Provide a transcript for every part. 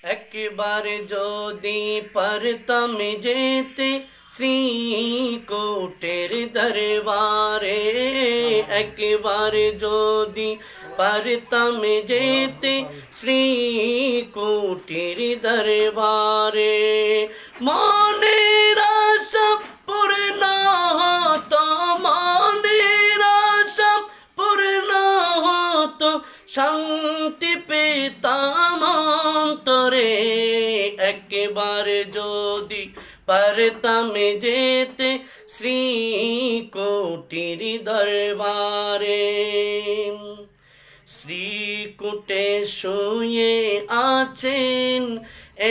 একবার যদি পারতাম যেতে শ্রীকোটের দরবারে, একবার যদি পারতাম যেতে শ্রীকোটের দরবারে, মনের আশা পূর্ণ হতো, মনের আশা পূর্ণ হতো, শান্তি পেতাম অন্তরে। একবার যদি পারতাম যেতে শ্রীকোটির দরবারে, শ্রীকূটে শুয়ে আছেন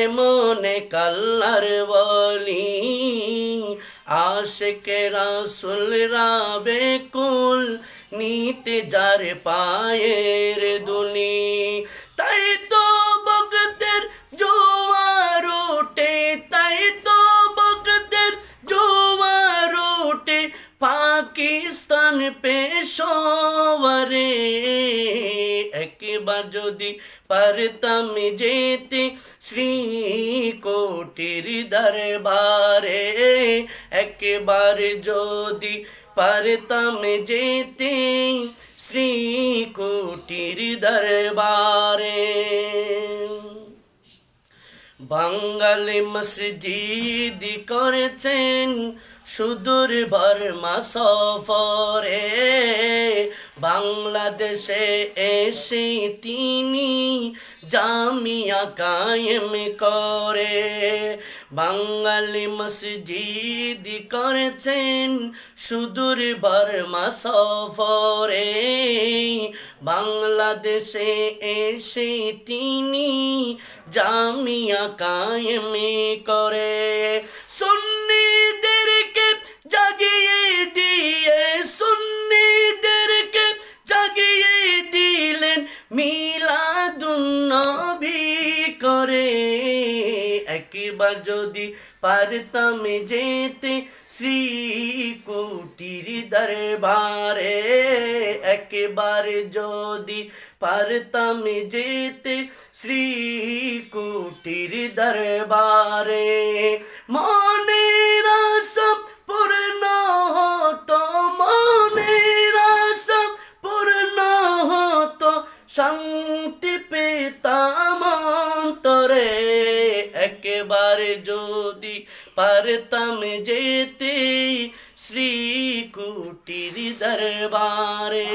এমন আল্লাহর ওয়ালি, আশিক রাসূলরা বেকুল নিতে যার পায়ের দুলি। তাই তো ভক্তের জোয়ার ওঠে, তাই তো ভক্তের জোয়ার ওঠে পাকিস্তান পেশোয়ারে। একবার যদি পারতাম যেতে শ্রীকোটির দরবারে, একবার যদি পারতাম যেতে শ্রীকোটির দরবারে। বাঙালি মসজিদ করেছেন সুদূর বর্মা সফরে, বাংলাদেশে এসে তিনি জামিয়া কায়েম করে। বাঙালি মসজিদ করেছেন সুদূর বর্মা সফরে, বাংলাদেশে এসে তিনি জামিয়া কায়েম করে। সুন্নিদেরকে জাগিয়ে দিয়ে, সুন্নিদেরকে জাগিয়ে দিলেন মিলাদুন নবী করে। একবার যদি পারতাম যেতে শ্রীকোটির দরবারে, একবার যদি পারতাম যেতে শ্রীকোটির দরবারে, মনের আশা পূর্ণ হতো, মনের আশা পূর্ণ হতো, শান্তি পেতাম অন্তরে। একবার যদি পারতাম যেতে শ্রীকোটির দরবারে।